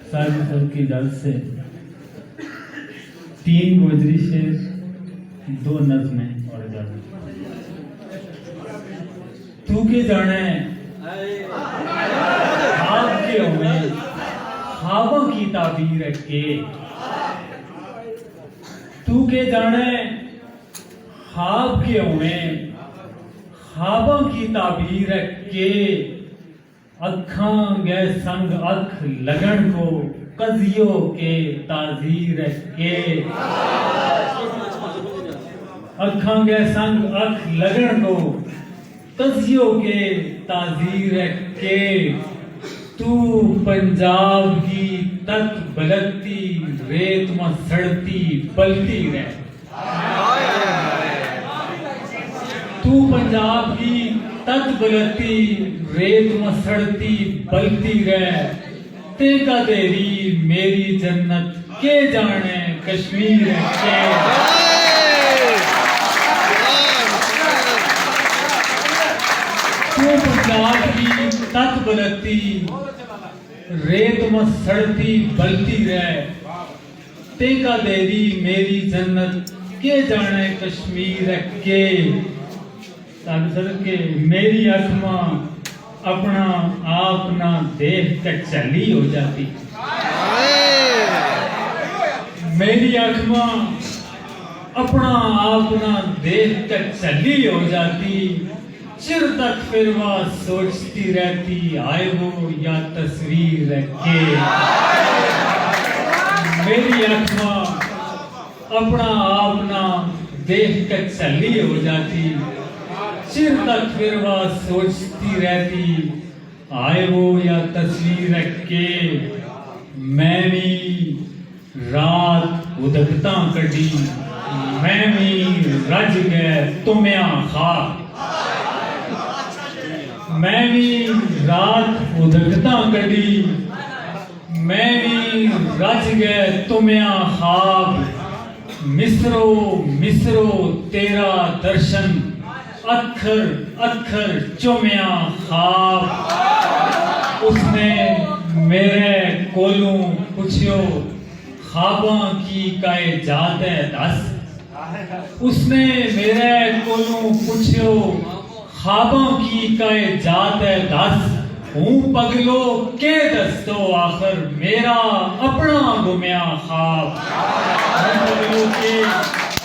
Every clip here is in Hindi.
सर की इजाजत से 3 गोजरी शेर, 2 नज़्में और इजाजत। तू के जाने ख्वाब के में ख्वाबों की ताबीर के, तू के जाने ख्वाब के में ख्वाबों की ताबीर के, अखां गए संग अख लगन को कजियों के ताजीर के, अखां गए संग अख लगन को कजियों के ताजीर के। तू पंजाब की तक बलती रेत में सड़ती पलती रह, तू पंजाब की तक बलती रेत में सड़ती बलती रह, तेका तेरी मेरी जन्नत के जाने कश्मीर के। तू पंजाब की तक बलती रेत में सड़ती बलती रह, तेका तेरी मेरी जन्नत के जाने कश्मीर के। सर के मेरी आत्मा अपना आप ना देख कर चली हो जाती, मेरी आत्मा अपना आप ना देख कर चली हो जाती। चिर तक फिर वह सोचती रहती आए वो या तस्वीर के। मेरी आत्मा अपना आप ना देख कर चली हो जाती, चिर तक फिर वह सोचती रहती आए वो या तस्वीर के। मैं भी रात उदकता कड़ी, मैं भी रज गए तुम्या खा, मैं भी रात उदकता कड़ी, मैं भी रज गए तुम्या ख्वाब। मिसरो मिसरो तेरा दर्शन अखर अखर चुम्या ख्वाब। उसने मेरे कोलों पुछियो ख्वाबां की काए जात है दस, उसने मेरे कोलों पुछियो ख्वाबां की काए जात है दस। हूं पगलो के दस्तो आखिर मेरा अपना गुमया ख्वाब, हूं पगलो के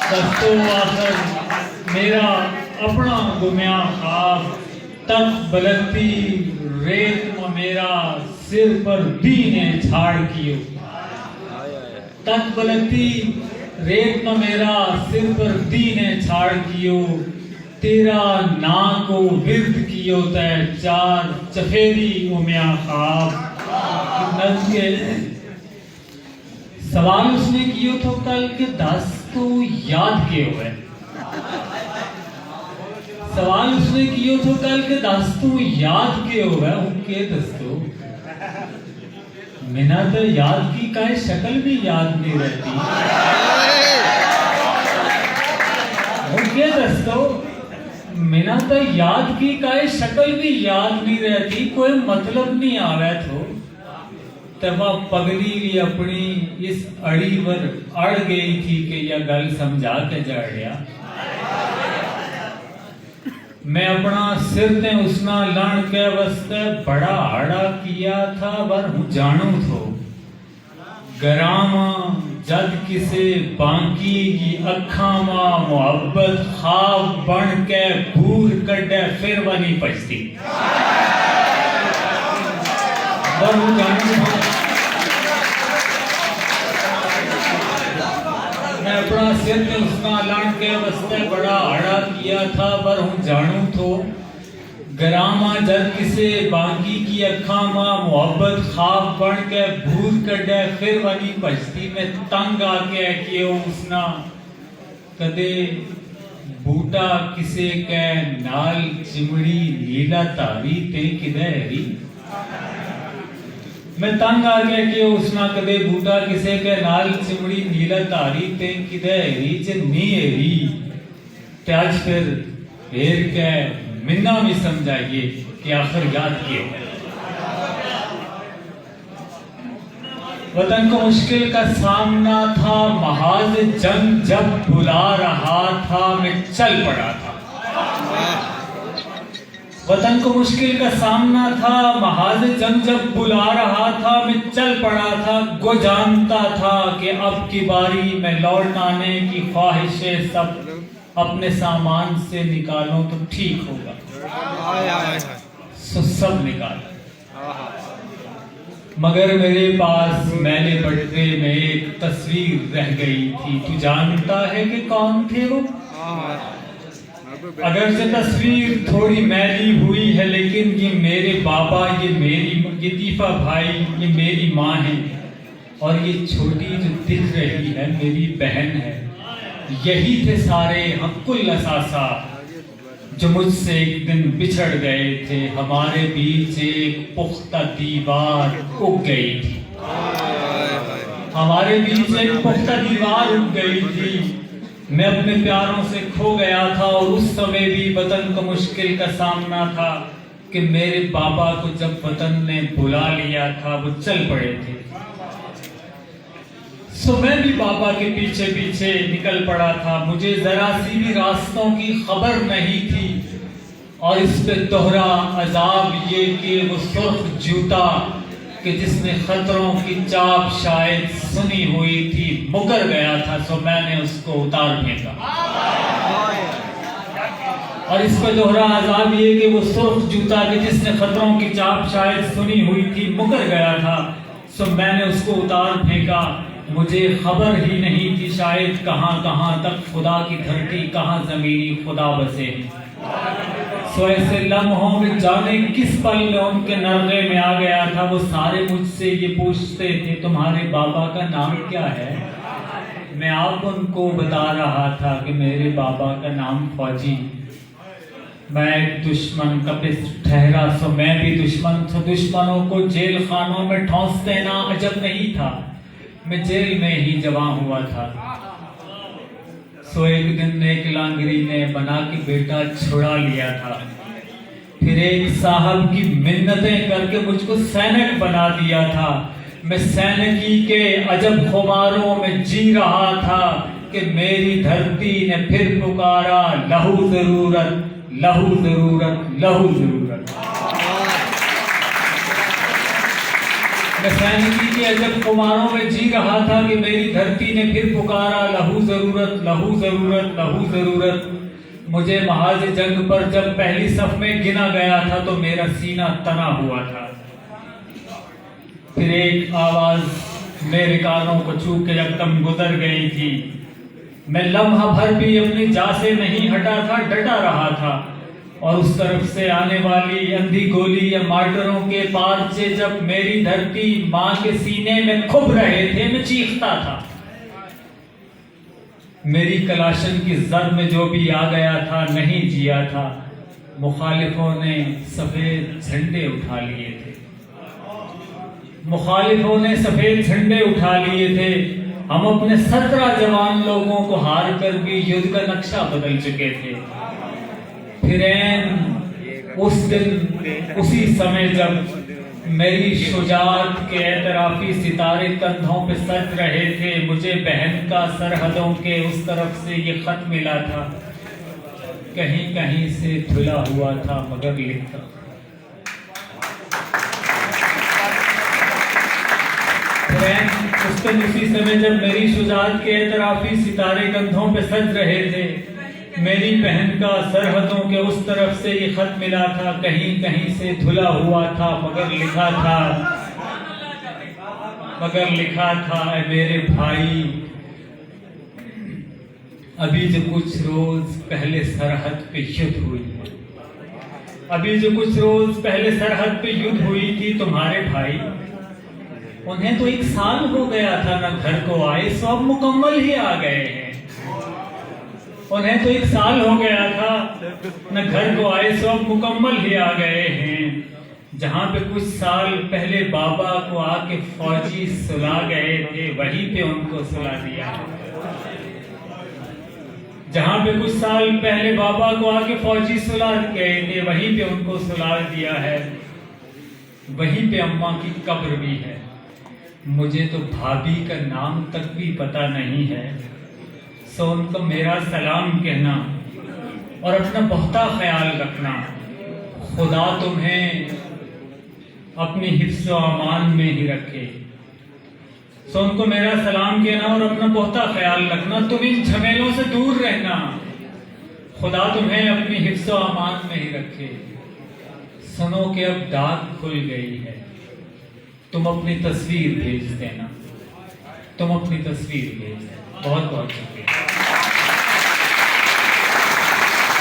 दस्तो आखिर मेरा अपना गुमया ख्वाब। तक बलती रेत में मेरा सिर पर दीने झाड़ कियो, तक बलती रेत में मेरा सिर पर दीने झाड़ कियो। तेरा ना को विरद कियो तय चार चफेरी उम्या ख्वाब। सवाल उसने कियो तो कल के 10 तो याद के हुए, सवाल उसने कियो तो कल के 10 तो याद के हुए। उनके दस्तो मिना तो याद की काहे शक्ल भी याद नहीं रहती, उनके दस्तो मिना तो याद की काहे शक्ल भी याद नहीं रहती। कोई मतलब नहीं आवे तो तब पगली भी अपनी इस अड़ी पर अड़ गई थी कि यह गल समझा के जड़िया। मैं अपना सिर ते उसना लण के वस्ते बड़ा आड़ा किया था, वर हूं जानू थो गरामा जद किसे बांकी की अखा मा मोहब्बत ख्वाब बन के भूर कड्डे फिर वनी पछती। वर हूं जानू थो मैं अपना सिर में उसका लान के वस्ते बड़ा आड़ा किया था, पर हूं जानू थो गरामा जद किसे बांकी की अखा मां मोहब्बत ख्वाब बन के भूल कड्डे फिर वनी पछती। में तंग आके कियो उसना कदे बूटा किसे के नाल चिमड़ी लीला तारी ते किदे हरी। मैं तंग आ गया कि उसना कदे बूटा किसे के नाल चिमड़ी नीला तारी ते किदे हरी च नी हरी। ते आज फिर हेर के मिन्ना भी समझाइए कि आखिर याद किए। वतन को मुश्किल का सामना था, महाज जंग जब बुला रहा था, मैं चल पड़ा था। वतन को मुश्किल का सामना था, महाज जंग जब बुला रहा था, मैं चल पड़ा था। गो जानता था कि अब की बारी में लौट आने की ख्वाहिशें सब अपने सामान से निकालो तो ठीक होगा। सो सब निकाला, मगर मेरे पास मैले पर्दे में एक तस्वीर रह गई थी। तू जानता है कि कौन थे वो? अगर से तस्वीर थोड़ी मैली हुई है, लेकिन ये मेरे बाबा, ये तीफा भाई, ये मेरी माँ है, और ये छोटी जो दिख रही है मेरी बहन है। यही थे सारे हक्कुल असासा जो मुझसे एक दिन बिछड़ गए थे। हमारे बीच एक पुख्ता दीवार उग गई थी, हमारे बीच एक पुख्ता दीवार उग गई थी। मैं अपने प्यारों से खो गया था, और उस समय भी वतन को मुश्किल का सामना था कि मेरे बाबा को जब वतन ने बुला लिया था, वो चल पड़े थे। सो मैं भी बाबा के पीछे पीछे निकल पड़ा था। मुझे जरा सी भी रास्तों की खबर नहीं थी, और इस पे दोहरा अजाब ये कि वो सुर्ख जूता कि जिसने खतरों की चाप शायद सुनी हुई थी मुकर गया था। सो मैंने उसको उतार फेंका, और इस पे दोहरा अजाब ये कि वो सुर्ख जूता कि जिसने खतरों की चाप शायद सुनी हुई थी मुकर गया था। सो मैंने उसको उतार फेंका। मुझे खबर ही नहीं थी शायद कहां कहां तक खुदा की धरती, कहां जमीनी खुदा बसे। सो ऐसे लम्हों में जाने किस पल में उनके नरगे में आ गया था। वो सारे मुझसे ये पूछते थे, तुम्हारे बाबा का नाम क्या है? मैं आप उनको बता रहा था कि मेरे बाबा का नाम फौजी। मैं एक दुश्मन का पिस ठहरा, सो मैं भी दुश्मन। सो दुश्मनों को जेल खानों में ठौंस देना अजब नहीं था, मैं जेल में ही जवां हुआ था। सो एक दिन एक लांगरी ने बना के बेटा छुड़ा लिया था, फिर एक साहब की मिन्नतें करके मुझको सैनिक बना दिया था। मैं सैनिकी के अजब खुमारों में जी रहा था कि मेरी धरती ने फिर पुकारा, लहू जरूरत, लहू जरूरत, लहू जरूरत। मैं सैनिकी के अजब कुमारों में जी रहा था कि मेरी धरती ने फिर पुकारा, लहू जरूरत, लहू जरूरत, लहू जरूरत। मुझे महाज जंग पर जब पहली सफ में गिना गया था तो मेरा सीना तना हुआ था। फिर एक आवाज मेरे कानों को छू के एकदम गुजर गई थी। मैं लम्हा भर भी अपनी जा से नहीं हटा था, डटा रहा था, और उस तरफ से आने वाली अंधी गोली या मार्टरों के पार से जब मेरी धरती मां के सीने में खुब रहे थे, मैं चीखता था। मेरी कलाशन की जर में जो भी आ गया था नहीं जिया था। मुखालिफों ने सफेद झंडे उठा लिए थे, मुखालिफों ने सफेद झंडे उठा लिए थे। हम अपने 17 जवान लोगों को हार कर भी युद्ध का नक्शा बदल चुके थे। फिर उस दिन उसी समय जब मेरी शुजाअत के एतराफी सितारे कंधों पे सज रहे थे, मुझे बहन का सरहदों के उस तरफ से ये खत मिला था। कहीं कहीं से धुला हुआ था मगर लिखा। उस दिन उसी समय जब मेरी शुजाअत के एतराफी सितारे कंधों पे सज रहे थे, मेरी बहन का सरहदों के उस तरफ से ये खत मिला था। कहीं कहीं से धुला हुआ था मगर लिखा था, मगर लिखा था, ऐ मेरे भाई, अभी जो कुछ रोज पहले सरहद पे युद्ध हुई, अभी जो कुछ रोज पहले सरहद पे युद्ध हुई थी, तुम्हारे भाई उन्हें तो 1 साल हो गया था ना घर को आए, सो अब मुकम्मल ही आ गए हैं। उन्हें तो 1 साल हो गया था न घर को आए, सो अब मुकम्मल ही आ गए हैं। जहां पे कुछ साल पहले बाबा को आके फौजी सुला गए थे, वहीं पे उनको सुला दिया। जहां पे कुछ साल पहले बाबा को आके फौजी सुला गए थे, वहीं पे उनको सुला दिया है। वहीं पे अम्मा की कब्र भी है। मुझे तो भाभी का नाम तक भी पता नहीं है, सो उनको मेरा सलाम कहना और अपना बहुता ख्याल रखना। खुदा तुम्हें अपनी हिफ्ज़ व अमान में ही रखे। सो उनको मेरा सलाम कहना और अपना बहुता ख्याल रखना। तुम इन झमेलों से दूर रहना, खुदा तुम्हें अपनी हिफ्ज़ व अमान में ही रखे। सुनो कि अब डाक खुल गई है, तुम अपनी तस्वीर भेज देना, तुम अपनी तस्वीर भेज देना। बहुत बहुत शुक्रिया।